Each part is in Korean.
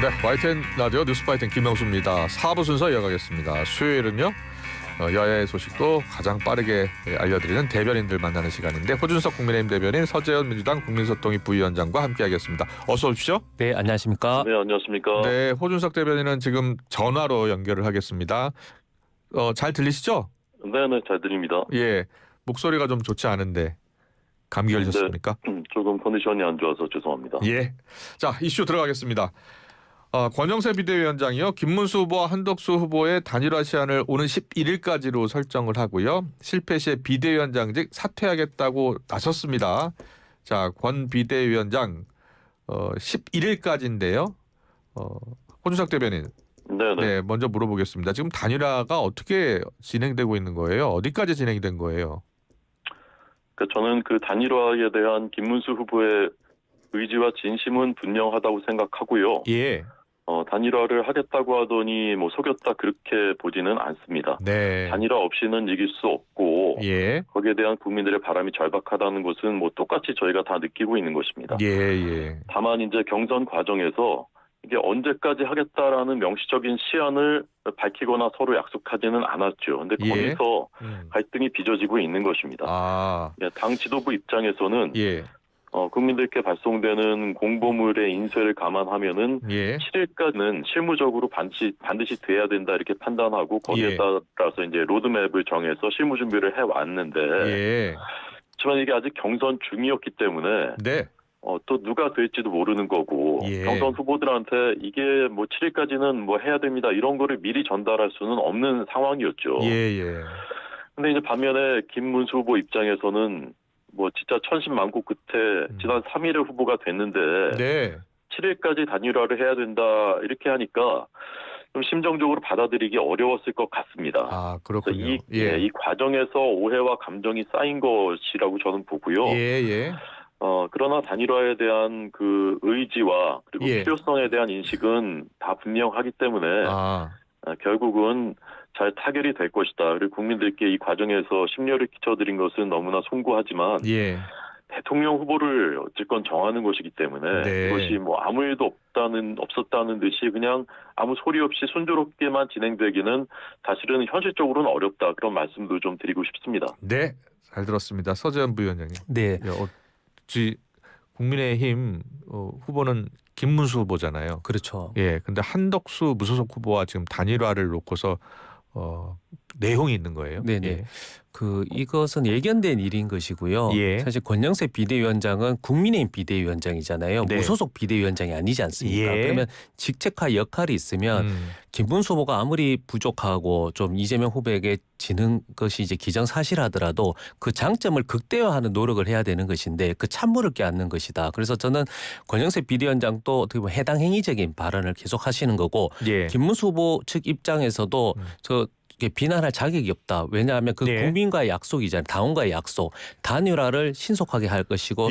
네, YTN 라디오 뉴스파이팅 김명수입니다. 4부 순서 이어가겠습니다. 수요일은요. 여야의 소식도 가장 빠르게 알려드리는 대변인들 만나는 시간인데 호준석 국민의힘 대변인, 서재현 민주당 국민소통위 부위원장과 함께하겠습니다. 어서 오십시오. 네, 안녕하십니까? 네, 안녕하십니까? 네, 호준석 대변인은 지금 전화로 연결을 하겠습니다. 잘 들리시죠? 네, 잘 들립니다. 예, 목소리가 좀 좋지 않은데 감기 걸리셨습니까? 조금 컨디션이 안 좋아서 죄송합니다. 예, 자 이슈 들어가겠습니다. 권영세 비대위원장이요, 김문수 후보와 한덕수 후보의 단일화 시한을 오는 11일까지로 설정을 하고요. 실패 시에 비대위원장직 사퇴하겠다고 나섰습니다. 자, 권 비대위원장 11일까지인데요. 호준석 대변인, 네, 먼저 물어보겠습니다. 지금 단일화가 어떻게 진행되고 있는 거예요? 어디까지 진행된 거예요? 저는 그 단일화에 대한 김문수 후보의 의지와 진심은 분명하다고 생각하고요. 예. 단일화를 하겠다고 하더니 속였다 그렇게 보지는 않습니다. 네. 단일화 없이는 이길 수 없고 예. 거기에 대한 국민들의 바람이 절박하다는 것은 똑같이 저희가 다 느끼고 있는 것입니다. 예. 다만 이제 경선 과정에서 이게 언제까지 하겠다라는 명시적인 시한을 밝히거나 서로 약속하지는 않았죠. 근데 거기서 갈등이 빚어지고 있는 것입니다. 당 지도부 입장에서는 국민들께 발송되는 공보물의 인쇄를 감안하면은 7일까지는 실무적으로 반드시 돼야 된다 이렇게 판단하고 거기에 따라서 이제 로드맵을 정해서 실무 준비를 해왔는데 하지만 이게 아직 경선 중이었기 때문에 또 누가 될지도 모르는 거고 경선 후보들한테 이게 7일까지는 해야 됩니다 이런 거를 미리 전달할 수는 없는 상황이었죠. 근데 이제 반면에 김문수 후보 입장에서는 진짜 천신만고 끝에 지난 3일에 후보가 됐는데 7일까지 단일화를 해야 된다 이렇게 하니까 좀 심정적으로 받아들이기 어려웠을 것 같습니다. 그렇군요. 이 과정에서 오해와 감정이 쌓인 것이라고 저는 보고요. 그러나 단일화에 대한 그 의지와 그리고 필요성에 대한 인식은 다 분명하기 때문에 결국은 잘 타결이 될 것이다. 그리고 국민들께 이 과정에서 심려를 끼쳐드린 것은 너무나 송구하지만 대통령 후보를 어쨌건 정하는 것이기 때문에 이것이 아무 일도 없었다는 듯이 그냥 아무 소리 없이 순조롭게만 진행되기는 사실은 현실적으로는 어렵다. 그런 말씀도 좀 드리고 싶습니다. 네, 잘 들었습니다. 서재현 부위원장님. 네. 국민의힘 후보는 김문수 후보잖아요. 그렇죠. 근데 한덕수 무소속 후보와 지금 단일화를 놓고서 내용이 있는 거예요. 네네. 이것은 예견된 일인 것이고요. 사실 권영세 비대위원장은 국민의힘 비대위원장이잖아요. 무소속 비대위원장이 아니지 않습니까? 그러면 직책과 역할이 있으면 김문수 후보가 아무리 부족하고 좀 이재명 후보에게 지는 것이 이제 기정사실하더라도 그 장점을 극대화하는 노력을 해야 되는 것인데 그 찬물을 끼얹는 것이다. 그래서 저는 권영세 비대위원장도 어떻게 보면 해당 행위적인 발언을 계속 하시는 거고 김문수 후보 측 입장에서도 비난할 자격이 없다. 왜냐하면 그 국민과의 약속이잖아요. 당원과의 약속. 단일화를 신속하게 할 것이고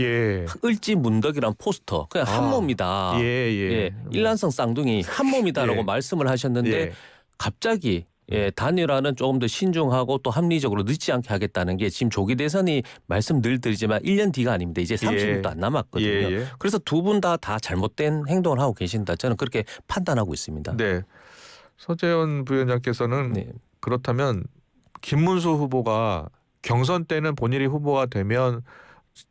을지문덕이란 포스터. 그냥 한 몸이다. 일란성 쌍둥이 한 몸이다라고 말씀을 하셨는데 갑자기 단일화는 조금 더 신중하고 또 합리적으로 늦지 않게 하겠다는 게 지금 조기 대선이 말씀 늘 드리지만 1년 뒤가 아닙니다. 이제 30일도 안 남았거든요. 그래서 두 분 다 잘못된 행동을 하고 계신다. 저는 그렇게 판단하고 있습니다. 네. 서재현 부위원장께서는 그렇다면 김문수 후보가 경선 때는 본인이 후보가 되면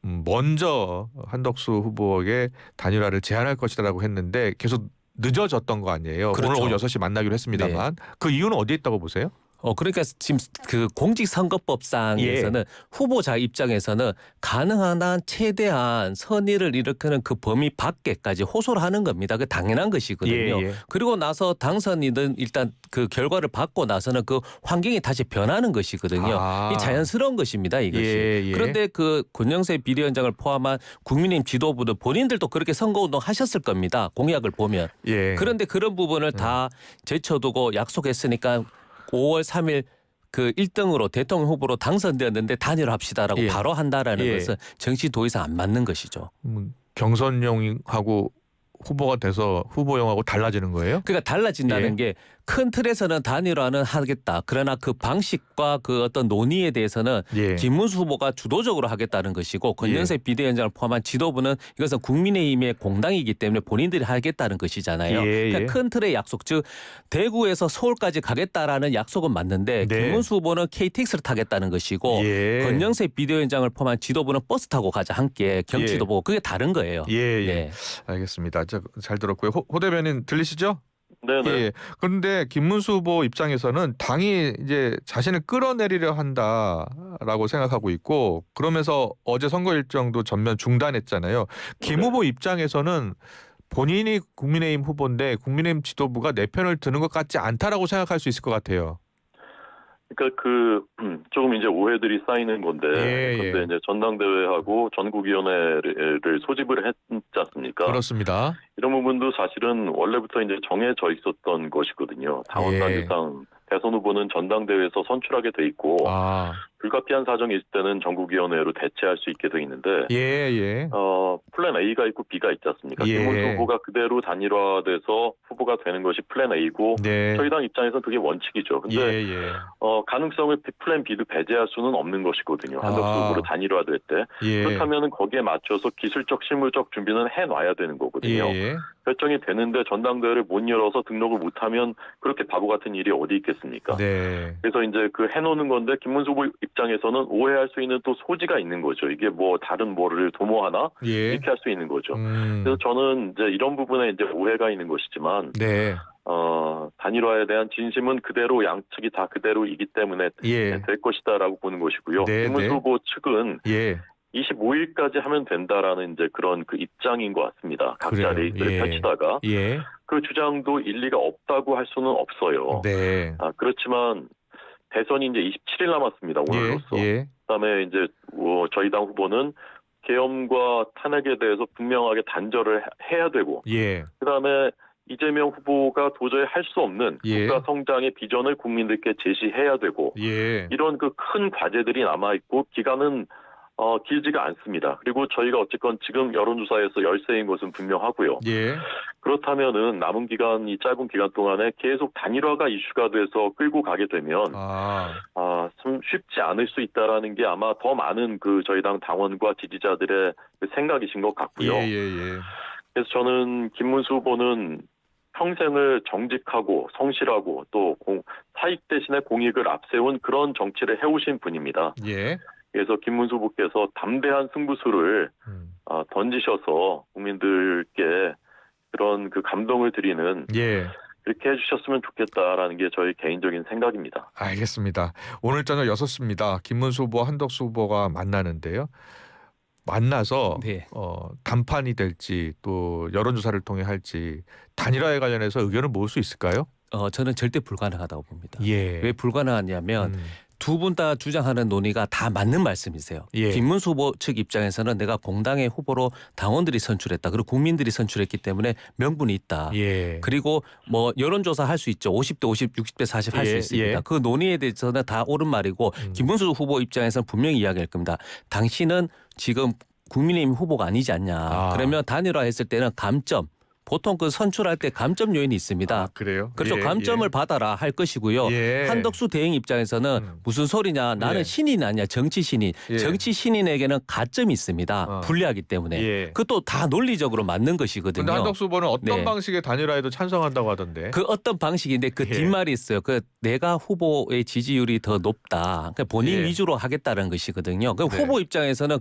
먼저 한덕수 후보에게 단일화를 제안할 것이라고 했는데 계속 늦어졌던 거 아니에요. 오늘 오후 6시 만나기로 했습니다만 그 이유는 어디에 있다고 보세요? 그러니까 지금 그 공직선거법상에서는 후보자 입장에서는 가능한 한 최대한 선의를 일으키는 그 범위 밖에까지 호소를 하는 겁니다. 그 당연한 것이거든요. 그리고 나서 당선이든 일단 그 결과를 받고 나서는 그 환경이 다시 변하는 것이거든요. 이 자연스러운 것입니다. 이것이. 그런데 그 권영세 비대위원장을 포함한 국민의힘 지도부들 본인들도 그렇게 선거운동 하셨을 겁니다. 공약을 보면. 그런데 그런 부분을 다 제쳐두고 약속했으니까 5월 3일 그 1등으로 대통령 후보로 당선되었는데 단일화합시다라고 바로 한다라는 것은 정치 도의상 안 맞는 것이죠. 경선용하고 후보가 돼서 후보용하고 달라지는 거예요? 그러니까 달라진다는 게 큰 틀에서는 단일화는 하겠다. 그러나 그 방식과 그 어떤 논의에 대해서는 김문수 후보가 주도적으로 하겠다는 것이고 권영세 비대위원장을 포함한 지도부는 이것은 국민의힘의 공당이기 때문에 본인들이 하겠다는 것이잖아요. 그러니까 큰 틀의 약속, 즉 대구에서 서울까지 가겠다라는 약속은 맞는데 김문수 후보는 KTX를 타겠다는 것이고 권영세 비대위원장을 포함한 지도부는 버스 타고 가자 함께 경치도 보고 그게 다른 거예요. 네. 알겠습니다. 잘 들었고요. 호 대변인 들리시죠? 네. 그런데 김문수 후보 입장에서는 당이 이제 자신을 끌어내리려 한다라고 생각하고 있고 그러면서 어제 선거 일정도 전면 중단했잖아요. 김 후보 입장에서는 본인이 국민의힘 후보인데 국민의힘 지도부가 내 편을 드는 것 같지 않다라고 생각할 수 있을 것 같아요. 그러니까 조금 이제 오해들이 쌓이는 건데, 근데 이제 전당대회하고 전국위원회를 소집을 했지 않습니까? 그렇습니다. 이런 부분도 사실은 원래부터 이제 정해져 있었던 것이거든요. 당원 단위상 대선 후보는 전당대회에서 선출하게 돼 있고 불가피한 사정이 있을 때는 전국위원회로 대체할 수 있게 돼 있는데 플랜 A가 있고 B가 있지 않습니까? 김문수 후보가 그대로 단일화돼서 후보가 되는 것이 플랜 A고 저희 당 입장에서는 그게 원칙이죠. 근데 가능성을 플랜 B도 배제할 수는 없는 것이거든요. 한덕수 후보로 단일화될 때. 그렇다면 거기에 맞춰서 기술적 실무적 준비는 해놔야 되는 거거든요. 결정이 되는데 전당대회를 못 열어서 등록을 못하면 그렇게 바보 같은 일이 어디 있겠습니까? 그래서 이제 해놓는 건데 김문수 후보 입장에서는 오해할 수 있는 또 소지가 있는 거죠. 이게 뭐 다른 뭐를 도모하나 이렇게 할 수 있는 거죠. 그래서 저는 이제 이런 부분에 이제 오해가 있는 것이지만 단일화에 대한 진심은 그대로 양측이 다 그대로이기 때문에 될 것이다라고 보는 것이고요. 김문수 후보 측은 25일까지 하면 된다라는 이제 그런 입장인 것 같습니다. 각자 레이스를 펼치다가 그 주장도 일리가 없다고 할 수는 없어요. 그렇지만 대선이 이제 27일 남았습니다. 오늘로써. 그다음에 이제 저희 당 후보는 계엄과 탄핵에 대해서 분명하게 단절을 해야 되고 그다음에 이재명 후보가 도저히 할 수 없는 국가 성장의 비전을 국민들께 제시해야 되고 이런 큰 과제들이 남아있고 기간은 길지가 않습니다. 그리고 저희가 어쨌건 지금 여론조사에서 열세인 것은 분명하고요. 그렇다면은 남은 기간, 이 짧은 기간 동안에 계속 단일화가 이슈가 돼서 끌고 가게 되면 좀 쉽지 않을 수 있다라는 게 아마 더 많은 저희 당 당원과 지지자들의 생각이신 것 같고요. 그래서 저는 김문수 후보는 평생을 정직하고 성실하고 또 사익 대신에 공익을 앞세운 그런 정치를 해오신 분입니다. 그래서 김문수 후보께서 담대한 승부수를 던지셔서 국민들께 그런 감동을 드리는 그렇게 해주셨으면 좋겠다라는 게 저희 개인적인 생각입니다. 알겠습니다. 오늘 저녁 6시입니다. 김문수 후보, 한덕수 후보가 만나는데요. 만나서 단판이 될지 또 여론조사를 통해 할지 단일화에 관련해서 의견을 모을 수 있을까요? 저는 절대 불가능하다고 봅니다. 왜 불가능하냐면 두 분 다 주장하는 논의가 다 맞는 말씀이세요. 김문수 후보 측 입장에서는 내가 공당의 후보로 당원들이 선출했다. 그리고 국민들이 선출했기 때문에 명분이 있다. 그리고 뭐 여론조사 할 수 있죠. 50대 50, 60대 40 할 수 있습니다. 그 논의에 대해서는 다 옳은 말이고 김문수 후보 입장에서는 분명히 이야기할 겁니다. 당신은 지금 국민의힘 후보가 아니지 않냐. 그러면 단일화했을 때는 감점. 보통 선출할 때 감점 요인이 있습니다. 그래요? 그렇죠. 감점을 받아라 할 것이고요. 한덕수 대행 입장에서는 무슨 소리냐. 나는 신인 아니야. 정치 신인. 정치 신인에게는 가점이 있습니다. 불리하기 때문에. 그것도 다 논리적으로 맞는 것이거든요. 그런데 한덕수 후보는 어떤 방식의 단일화에도 찬성한다고 하던데. 그 어떤 방식인데 뒷말이 있어요. 내가 후보의 지지율이 더 높다. 그러니까 본인 위주로 하겠다는 것이거든요. 후보 입장에서는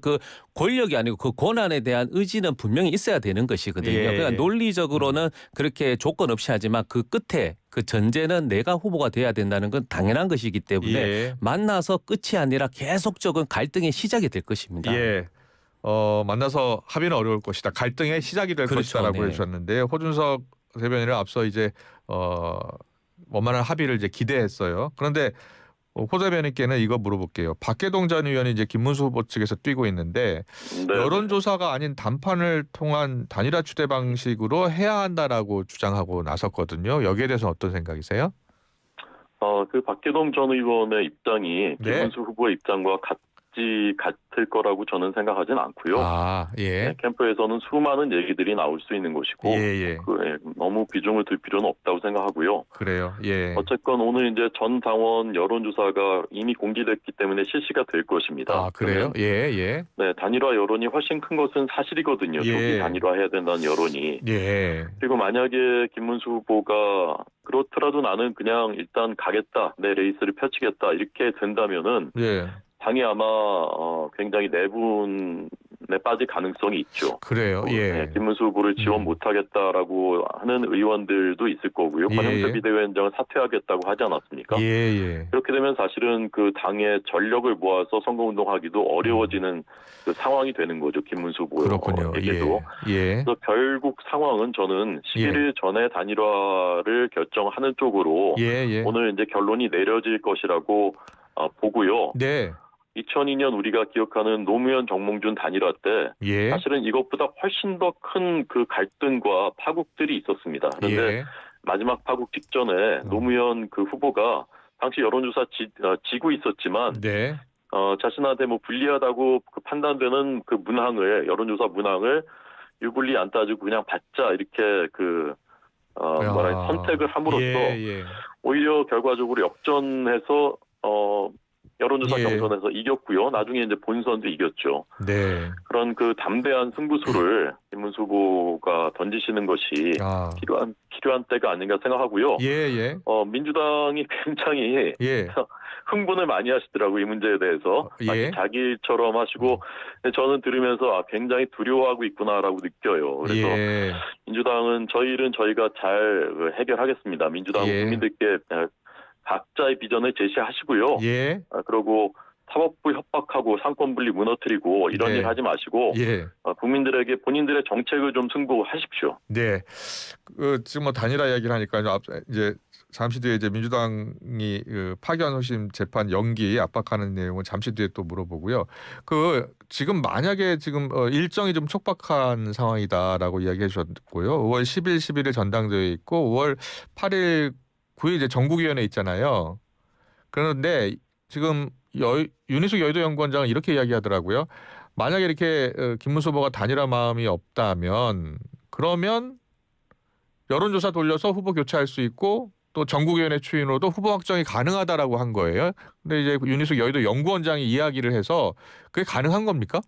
권력이 아니고 권한에 대한 의지는 분명히 있어야 되는 것이거든요. 그러니까 논리적으로는 그렇게 조건 없이 하지만 끝에 전제는 내가 후보가 돼야 된다는 건 당연한 것이기 때문에 만나서 끝이 아니라 계속적인 갈등의 시작이 될 것입니다. 만나서 합의는 어려울 것이다. 갈등의 시작이 될 것이다라고 해주셨는데 호준석 대변인은 앞서 이제 원만한 합의를 이제 기대했어요. 그런데 호 대변인께는 이거 물어볼게요. 박계동 전 의원이 이제 김문수 후보 측에서 뛰고 있는데 여론조사가 아닌 단판을 통한 단일화 추대 방식으로 해야 한다라고 주장하고 나섰거든요. 여기에 대해서 어떤 생각이세요? 박계동 전 의원의 입장이 김문수 후보의 입장과 일찌 같을 거라고 저는 생각하진 않고요. 예. 네, 캠프에서는 수많은 얘기들이 나올 수 있는 것이고 너무 비중을 둘 필요는 없다고 생각하고요. 그래요. 예. 어쨌건 오늘 이제 전 당원 여론조사가 이미 공개됐기 때문에 실시가 될 것입니다. 그래요? 예. 네, 단일화 여론이 훨씬 큰 것은 사실이거든요. 조기 단일화해야 된다는 여론이. 그리고 만약에 김문수 후보가 그렇더라도 나는 그냥 일단 가겠다, 내 레이스를 펼치겠다 이렇게 된다면은 당이 아마 굉장히 내분에 빠질 가능성이 있죠. 그래요. 네, 김문수 후보를 지원 못하겠다라고 하는 의원들도 있을 거고요. 권영세 비대위원장은 사퇴하겠다고 하지 않았습니까? 그렇게 되면 사실은 그 당의 전력을 모아서 선거운동하기도 어려워지는 그 상황이 되는 거죠. 김문수 후보에게도. 그래서 결국 상황은 저는 11일 전에 단일화를 결정하는 쪽으로 오늘 이제 결론이 내려질 것이라고 보고요. 2002년 우리가 기억하는 노무현 정몽준 단일화 때 사실은 이것보다 훨씬 더 큰 그 갈등과 파국들이 있었습니다. 그런데 마지막 파국 직전에 노무현 그 후보가 당시 여론조사 지고 있었지만 자신한테 뭐 불리하다고 그 판단되는 그 문항을 여론조사 문항을 유불리 안 따지고 그냥 받자 이렇게 그 선택을 함으로써 오히려 결과적으로 역전해서 여론조사 경선에서 이겼고요. 나중에 이제 본선도 이겼죠. 그런 그 담대한 승부수를 김문수 후보가 던지시는 것이 필요한 때가 아닌가 생각하고요. 민주당이 굉장히 흥분을 많이 하시더라고요. 이 문제에 대해서. 자기 일처럼 하시고 저는 들으면서 굉장히 두려워하고 있구나라고 느껴요. 그래서 민주당은 저희 일은 저희가 잘 해결하겠습니다. 민주당 국민들께 각자의 비전을 제시하시고요. 그리고 사법부 협박하고 상권분리 무너뜨리고 이런 일 하지 마시고 국민들에게 본인들의 정책을 좀 승부하십시오. 지금 뭐 단일화 이야기를 하니까 이제 잠시 뒤에 이제 민주당이 그 파기환송심 재판 연기 압박하는 내용을 잠시 뒤에 또 물어보고요. 그 지금 만약에 지금 일정이 좀 촉박한 상황이다라고 이야기해 주셨고요. 5월 10일, 11일 전당대회 있고 5월 8일 9일 이제 전국위원회 있잖아요. 그런데 지금 윤희숙 여의도 연구원장은 이렇게 이야기하더라고요. 만약에 이렇게 김문수 후보가 단일화 마음이 없다면 그러면 여론조사 돌려서 후보 교체할 수 있고 또 전국위원회 추인으로도 후보 확정이 가능하다라고 한 거예요. 근데 이제 윤희숙 여의도 연구원장이 이야기를 해서 그게 가능한 겁니까?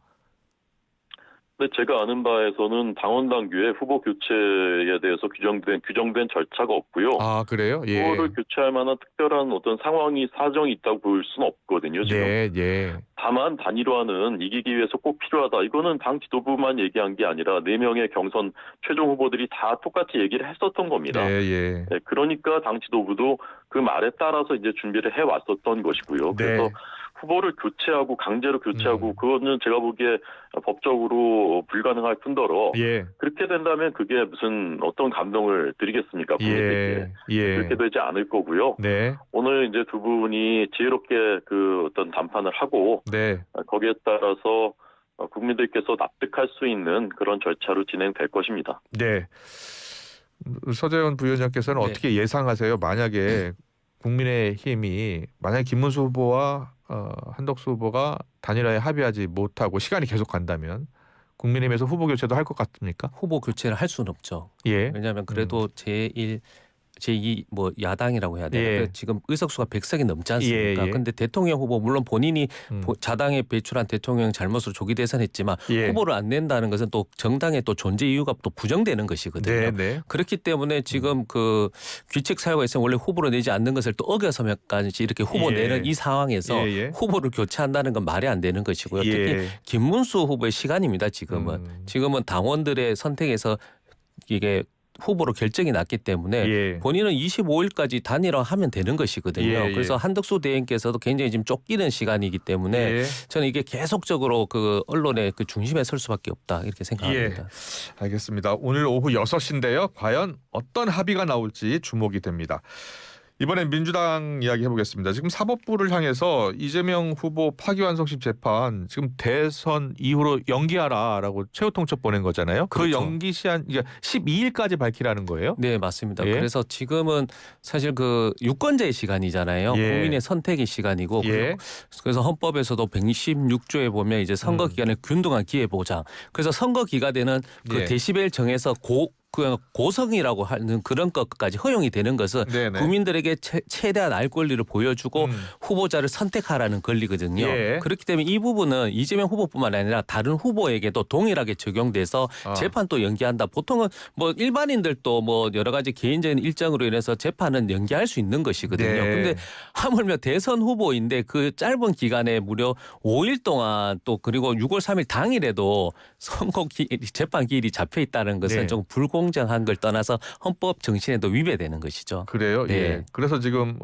제가 아는 바에서는 당원 당규에 후보 교체에 대해서 규정된 절차가 없고요. 그래요? 후보를 교체할 만한 특별한 어떤 상황이 사정이 있다고 볼 수는 없거든요. 지금. 다만 단일화는 이기기 위해서 꼭 필요하다. 이거는 당 지도부만 얘기한 게 아니라 4명의 경선 최종 후보들이 다 똑같이 얘기를 했었던 겁니다. 그러니까 당 지도부도 그 말에 따라서 이제 준비를 해왔었던 것이고요. 그래서 후보를 교체하고 강제로 교체하고 그거는 제가 보기에 법적으로 불가능할 뿐더러 그렇게 된다면 그게 무슨 어떤 감동을 드리겠습니까? 국민들께. 그렇게 되지 않을 거고요. 오늘 이제 두 분이 지혜롭게 그 어떤 담판을 하고 거기에 따라서 국민들께서 납득할 수 있는 그런 절차로 진행될 것입니다. 서재원 부위원장께서는 어떻게 예상하세요? 만약에 국민의힘이 만약에 김문수 후보와 한덕수 후보가 단일화에 합의하지 못하고 시간이 계속 간다면 국민의힘에서 후보 교체도 할 것 같습니까? 후보 교체를 할 수는 없죠. 왜냐하면 그래도 제2 뭐 야당이라고 해야 되나? 지금 의석수가 100석이 넘지 않습니까? 그런데 대통령 후보 물론 본인이 자당에 배출한 대통령 잘못으로 조기 대선했지만 후보를 안 낸다는 것은 또 정당의 또 존재 이유가 또 부정되는 것이거든요. 그렇기 때문에 지금 그 규칙 사유가 있으면 원래 후보를 내지 않는 것을 또 어겨서까지 이렇게 후보 내는 이 상황에서 후보를 교체한다는 건 말이 안 되는 것이고요. 특히 김문수 후보의 시간입니다. 지금은 당원들의 선택에서 이게 후보로 결정이 났기 때문에 본인은 25일까지 단일화하면 되는 것이거든요. 그래서 한덕수 대행께서도 굉장히 지금 쫓기는 시간이기 때문에 저는 이게 계속적으로 그 언론의 그 중심에 설 수밖에 없다 이렇게 생각합니다. 알겠습니다. 오늘 오후 6시인데요. 과연 어떤 합의가 나올지 주목이 됩니다. 이번엔 민주당 이야기 해보겠습니다. 지금 사법부를 향해서 이재명 후보 파기환송심 재판 지금 대선 이후로 연기하라라고 최후통첩 보낸 거잖아요. 그 그렇죠. 연기 시한 12일까지 밝히라는 거예요. 네, 맞습니다. 예. 그래서 지금은 사실 그 유권자의 시간이잖아요. 예. 국민의 선택의 시간이고 예. 그래서 헌법에서도 116조에 보면 이제 선거 기간의 균등한 기회 보장. 그래서 선거 기간에는 그 예. 데시벨 정해서 고성이라고 하는 그런 것까지 허용이 되는 것은 네네. 국민들에게 최대한 알 권리를 보여주고 후보자를 선택하라는 권리거든요. 예. 그렇기 때문에 이 부분은 이재명 후보뿐만 아니라 다른 후보에게도 동일하게 적용돼서 재판도 연기한다. 보통은 뭐 일반인들도 뭐 여러 가지 개인적인 일정으로 인해서 재판은 연기할 수 있는 것이거든요. 그런데 네. 하물며 대선 후보인데 그 짧은 기간에 무려 5일 동안 또 그리고 6월 3일 당일에도 선거 재판 기일이 잡혀 있다는 것은 네. 좀 불공정한 걸 떠나서 헌법 정신에도 위배되는 것이죠. 그래요? 네. 예. 그래서 지금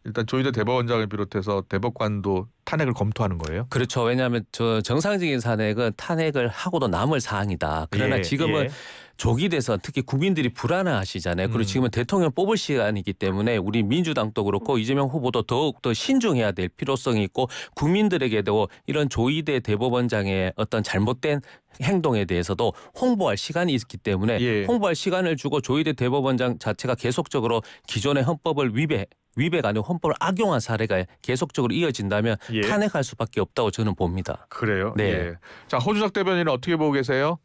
일단 조희대 대법원장을 비롯해서 대법관도 탄핵을 검토하는 거예요? 그렇죠. 왜냐하면 저 정상적인 탄핵은 탄핵을 하고도 남을 사항이다. 그러나 예, 지금은 예. 조기 대선 특히 국민들이 불안해하시잖아요. 그리고 지금은 대통령 뽑을 시간이기 때문에 우리 민주당도 그렇고 이재명 후보도 더욱 더 신중해야 될 필요성이 있고 국민들에게도 이런 조희대 대법원장의 어떤 잘못된 행동에 대해서도 홍보할 시간이 있기 때문에 예. 홍보할 시간을 주고 조희대 대법원장 자체가 계속적으로 기존의 헌법을 위배가 아니고 헌법을 악용한 사례가 계속적으로 이어진다면 예. 탄핵할 수밖에 없다고 저는 봅니다. 그래요? 네. 예. 자, 호주석 대변인은 어떻게 보고 계세요?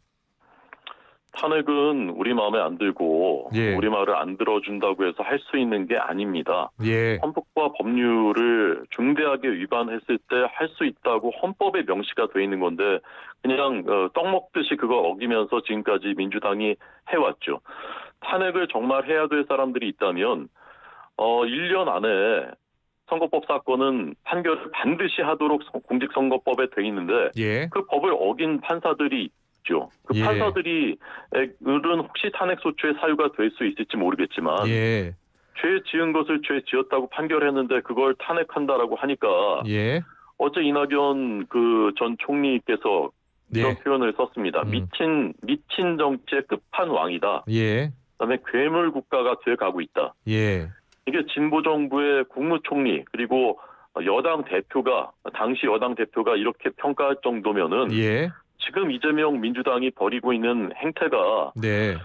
탄핵은 우리 마음에 안 들고 예. 우리 말을 안 들어준다고 해서 할 수 있는 게 아닙니다. 예. 헌법과 법률을 중대하게 위반했을 때 할 수 있다고 헌법에 명시가 돼 있는 건데 그냥 떡 먹듯이 그거 어기면서 지금까지 민주당이 해왔죠. 탄핵을 정말 해야 될 사람들이 있다면 1년 안에 선거법 사건은 판결을 반드시 하도록 공직선거법에 돼 있는데 예. 그 법을 어긴 판사들이 있죠. 그 예. 판사들은 혹시 탄핵 소추의 사유가 될 수 있을지 모르겠지만 예. 죄 지은 것을 죄 지었다고 판결했는데 그걸 탄핵한다라고 하니까 예. 어제 이낙연 그 전 총리께서 이런 네. 표현을 썼습니다. 미친 정치의 끝판왕이다. 예. 그다음에 괴물 국가가 돼 가고 있다. 예. 이게 진보 정부의 국무총리 그리고 당시 여당 대표가 이렇게 평가할 정도면은 예. 지금 이재명 민주당이 벌이고 있는 행태가 네.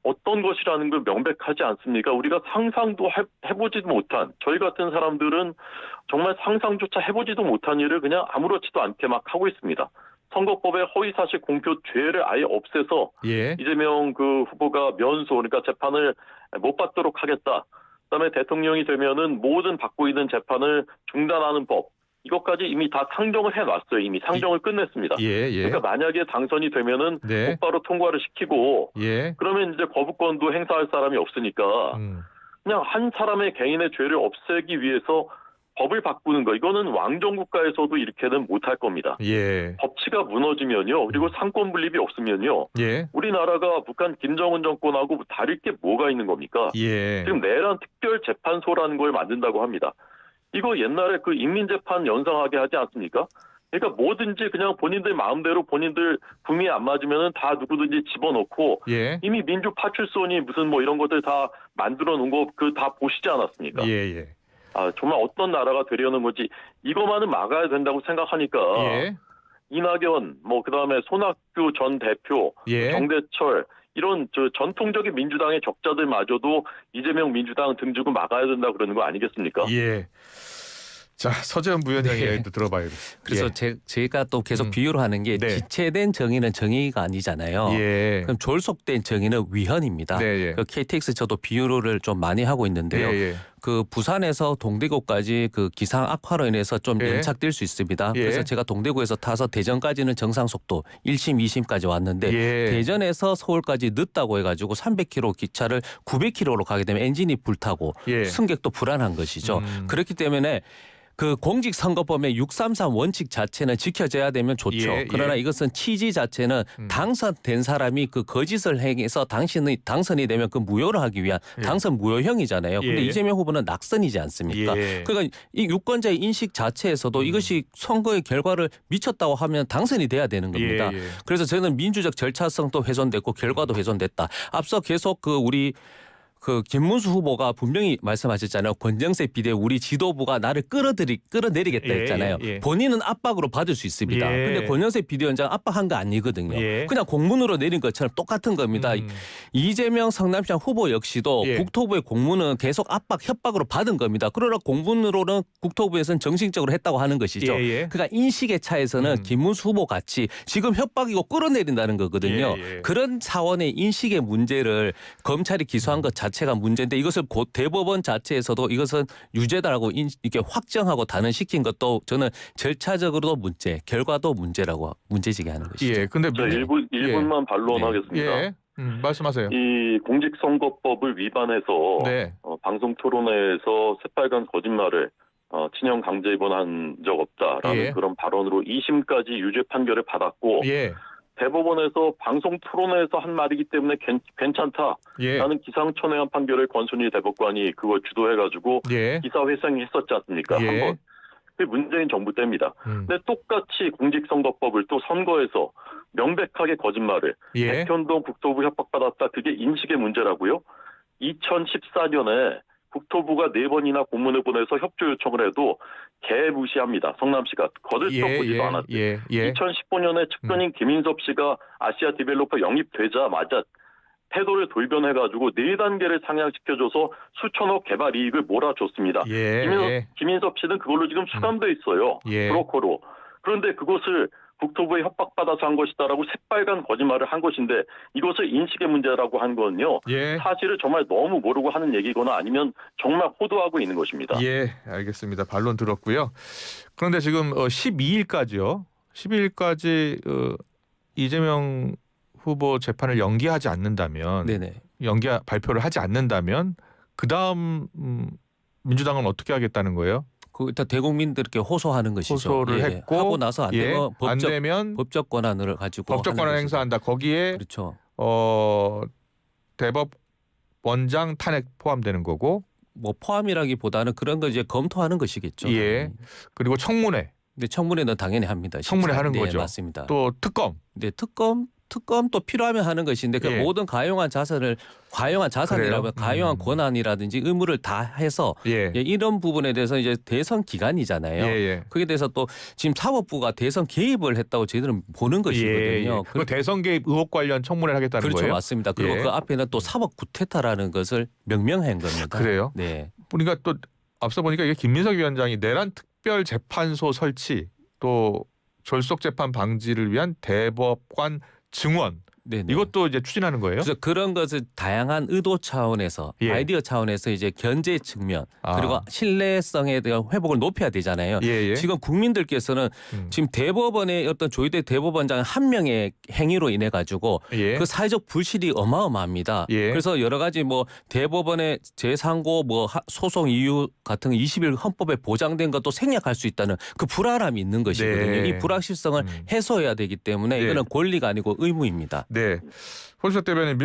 어떤 것이라는 걸 명백하지 않습니까? 우리가 상상도 해보지도 못한 저희 같은 사람들은 정말 상상조차 해보지도 못한 일을 그냥 아무렇지도 않게 막 하고 있습니다. 선거법의 허위사실 공표 죄를 아예 없애서 예. 이재명 그 후보가 면소 그러니까 재판을 못 받도록 하겠다. 그다음에 대통령이 되면은 모든 받고 있는 재판을 중단하는 법. 이것까지 이미 다 상정을 해놨어요. 이미 상정을 끝냈습니다. 예. 예. 그러니까 만약에 당선이 되면은 네. 곧바로 통과를 시키고 예. 그러면 이제 거부권도 행사할 사람이 없으니까 그냥 한 사람의 개인의 죄를 없애기 위해서 법을 바꾸는 거 이거는 왕정 국가에서도 이렇게는 못할 겁니다. 예. 법치가 무너지면요. 그리고 상권 분립이 없으면요. 예. 우리나라가 북한 김정은 정권하고 다를 게 뭐가 있는 겁니까? 예. 지금 내란 특별재판소라는 걸 만든다고 합니다. 이거 옛날에 그 인민재판 연상하게 하지 않습니까? 그러니까 뭐든지 그냥 본인들 마음대로 본인들 구미에 안 맞으면은 다 누구든지 집어넣고 예. 이미 민주파출소니 무슨 뭐 이런 것들 다 만들어 놓은 거 그 다 보시지 않았습니까? 예. 정말 어떤 나라가 되려는 건지 이것만은 막아야 된다고 생각하니까 예. 이낙연 그다음에 손학규 전 대표 예. 정대철 이런 전통적인 민주당의 적자들마저도 이재명 민주당 등지고 막아야 된다 그러는 거 아니겠습니까? 예. 자, 서재원 부위원장 네. 이야기도 들어봐야겠습니다. 그래서 예. 제가 또 계속 비유를 하는 게 네. 지체된 정의는 정의가 아니잖아요. 예. 그럼 졸속된 정의는 위헌입니다. 네, 예. 그 KTX 저도 비유를 좀 많이 하고 있는데요. 예. 그 부산에서 동대구까지 그 기상 악화로 인해서 좀 예. 연착될 수 있습니다. 예. 그래서 제가 동대구에서 타서 대전까지는 정상 속도 1심, 2심까지 왔는데 예. 대전에서 서울까지 늦다고 해가지고 300km 기차를 900km로 가게 되면 엔진이 불타고 예. 승객도 불안한 것이죠. 그렇기 때문에 그 공직선거법의 633 원칙 자체는 지켜져야 되면 좋죠. 예, 그러나 예. 이것은 취지 자체는 당선된 사람이 그 거짓을 행해서 당선이 되면 그 무효를 하기 위한 당선 무효형이잖아요. 그런데 예. 이재명 후보는 낙선이지 않습니까? 예. 그러니까 이 유권자의 인식 자체에서도 이것이 선거의 결과를 미쳤다고 하면 당선이 돼야 되는 겁니다. 예. 그래서 저는 민주적 절차성도 훼손됐고 결과도 훼손됐다. 앞서 계속 그 우리 그 김문수 후보가 분명히 말씀하셨잖아요. 권정세 비대 우리 지도부가 나를 끌어내리겠다 했잖아요. 본인은 압박으로 받을 수 있습니다. 근데 권정세 비대위원장 압박한 거 아니거든요. 그냥 공문으로 내린 것처럼 똑같은 겁니다. 이재명 성남시장 후보 역시도 국토부의 공문은 계속 압박, 협박으로 받은 겁니다. 그러나 공문으로는 국토부에서는 정식적으로 했다고 하는 것이죠. 그러니까 인식의 차에서는 김문수 후보 같이 지금 협박이고 끌어내린다는 거거든요. 그런 차원의 인식의 문제를 검찰이 기소한 것 자체가 문제인데 이것을 대법원 자체에서도 이것은 유죄다라고 이렇게 확정하고 단언시킨 것도 저는 절차적으로도 문제, 결과도 문제라고 문제지게 하는 것이죠. 근데 1분만 반론하겠습니다. 말씀하세요. 이 공직선거법을 위반해서 방송 토론회에서 새빨간 거짓말을 친형 강제 입원한 적 없다라는 그런 발언으로 2심까지 유죄 판결을 받았고 대법원에서 방송 토론회에서 한 말이기 때문에 괜찮다라는 기상천외한 판결을 권순일 대법관이 그걸 주도해가지고 기사 회생했었지 않습니까? 한번. 그게 문재인 정부 때입니다. 근데 똑같이 공직선거법을 또 선거에서 명백하게 거짓말을 백현동 국토부 협박받았다. 그게 인식의 문제라고요? 2014년에 국토부가 4번이나 공문을 보내서 협조 요청을 해도 개무시합니다. 성남시가 거들떠보지도 않았어요. 2015년에 측근인 김인섭 씨가 아시아 디벨로퍼 영입되자마자 태도를 돌변해가지고 4단계를 상향시켜줘서 수천억 개발 이익을 몰아줬습니다. 김인섭 씨는 그걸로 지금 수감돼 있어요. 브로커로. 그런데 그것을 국토부에 협박받아서 한 것이다라고 새빨간 거짓말을 한 것인데 이것을 인식의 문제라고 한 건요. 사실을 정말 너무 모르고 하는 얘기거나 아니면 정말 호도하고 있는 것입니다. 알겠습니다. 반론 들었고요. 그런데 지금 12일까지요. 12일까지 이재명 후보 재판을 연기하지 않는다면 발표를 하지 않는다면 그다음 민주당은 어떻게 하겠다는 거예요? 일단 대국민들께 호소하는 것이죠. 호소를 했고 하고 나서 안 되면 안 되면 법적 권한을 가지고 법적 권한을 행사한다. 거기에 대법원장 탄핵 포함되는 거고 뭐 포함이라기보다는 그런 거 이제 검토하는 것이겠죠. 그리고 청문회. 근데 청문회는 당연히 합니다. 청문회 하는 거죠. 맞습니다. 또 특검. 특검도 필요하면 하는 것인데 그 모든 가용한 자산이라고 가용한 권한이라든지 의무를 다 해서 이런 부분에 대해서 이제 대선 기간이잖아요. 거기에 대해서 또 지금 사법부가 대선 개입을 했다고 저희들은 보는 것이거든요. 그 대선 개입 의혹 관련 청문회를 하겠다는 거예요? 그렇죠. 맞습니다. 그리고 그 앞에는 또 사법 구태타라는 것을 명명한 겁니다. 그래요? 보니까 또 앞서 보니까 이게 김민석 위원장이 내란 특별 재판소 설치 또 졸속 재판 방지를 위한 대법관 증원 이것도 이제 추진하는 거예요? 그래서 그런 것을 다양한 의도 차원에서 아이디어 차원에서 이제 견제 측면 그리고 신뢰성에 대한 회복을 높여야 되잖아요. 지금 국민들께서는 지금 대법원의 어떤 조희대 대법원장 한 명의 행위로 인해 가지고 그 사회적 불실이 어마어마합니다. 그래서 여러 가지 뭐 대법원의 재상고 뭐 소송 이유 같은 20일 헌법에 보장된 것도 생략할 수 있다는 그 불안함이 있는 것이거든요. 이 불확실성을 해소해야 되기 때문에 이거는 권리가 아니고 의무입니다. 손수석 대변인,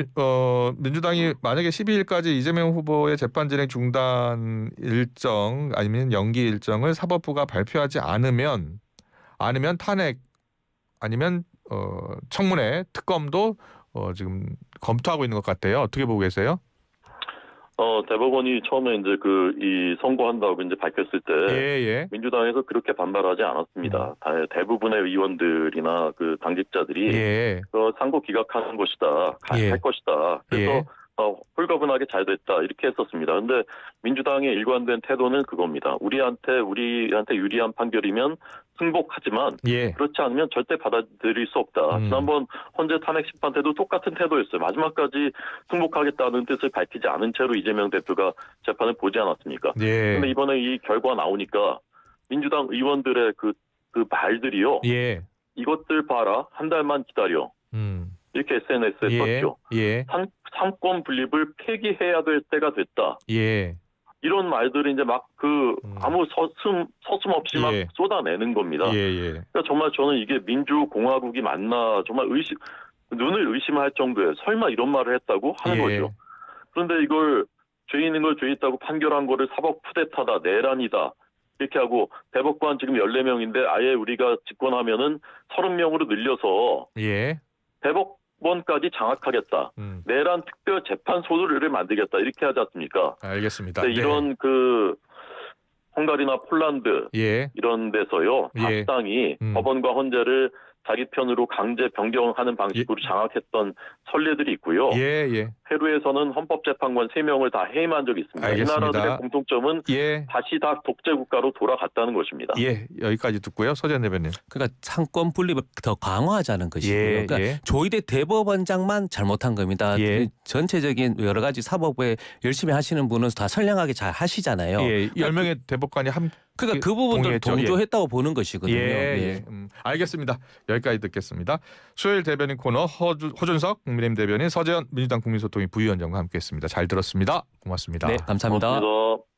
민주당이 만약에 12일까지 이재명 후보의 재판 진행 중단 일정 아니면 연기 일정을 사법부가 발표하지 않으면 탄핵 아니면 청문회 특검도 지금 검토하고 있는 것 같아요. 어떻게 보고 계세요? 대법원이 처음에 이제 이 선고한다고 이제 밝혔을 때 민주당에서 그렇게 반발하지 않았습니다. 대부분의 의원들이나 그 당직자들이 상고 기각하는 것이다, 할 것이다. 그래서 홀가분하게 잘 됐다 이렇게 했었습니다. 그런데 민주당의 일관된 태도는 그겁니다. 우리한테 유리한 판결이면 승복하지만 그렇지 않으면 절대 받아들일 수 없다. 지난번 헌재 탄핵 심판 때도 똑같은 태도였어요. 마지막까지 승복하겠다는 뜻을 밝히지 않은 채로 이재명 대표가 재판을 보지 않았습니까? 그런데 이번에 이 결과 나오니까 민주당 의원들의 그 말들이요. 이것들 봐라. 한 달만 기다려. 이렇게 SNS에 썼죠. 상권 분립을 폐기해야 될 때가 됐다. 이런 말들이 이제 막 아무 서슴없이 막 쏟아내는 겁니다. 그러니까 정말 저는 이게 민주공화국이 맞나 정말 눈을 의심할 정도에 설마 이런 말을 했다고 하는 거죠. 그런데 이걸 죄인인 걸 죄 있다고 판결한 거를 사법 쿠데타다, 내란이다. 이렇게 하고 대법관 지금 14명인데 아예 우리가 집권하면은 30명으로 늘려서 대법원 법원까지 장악하겠다. 내란 특별 재판소를 만들겠다. 이렇게 하지 않습니까? 알겠습니다. 이런 헝가리나 폴란드 이런 데서요. 합당이 법원과 헌재를 자기 편으로 강제 변경하는 방식으로 장악했던 선례들이 있고요. 페루에서는 헌법재판관 3명을 다 해임한 적이 있습니다. 알겠습니다. 이 나라들의 공통점은 다시 다 독재 국가로 돌아갔다는 것입니다. 여기까지 듣고요. 서재현 대변인. 그러니까 상권 분립을 더 강화하자는 것이고요. 그러니까 조희대 대법원장만 잘못한 겁니다. 전체적인 여러 가지 사법부에 열심히 하시는 분은 다 선량하게 잘 하시잖아요. 10명의 대법관이 그러니까 그 부분들 동조했다고 보는 것이거든요. 알겠습니다. 여기까지 듣겠습니다. 수요일 대변인 코너 허준석 국민의힘 대변인 서재현 민주당 국민소통위 부위원장과 함께했습니다. 잘 들었습니다. 고맙습니다. 네, 감사합니다. 고맙습니다.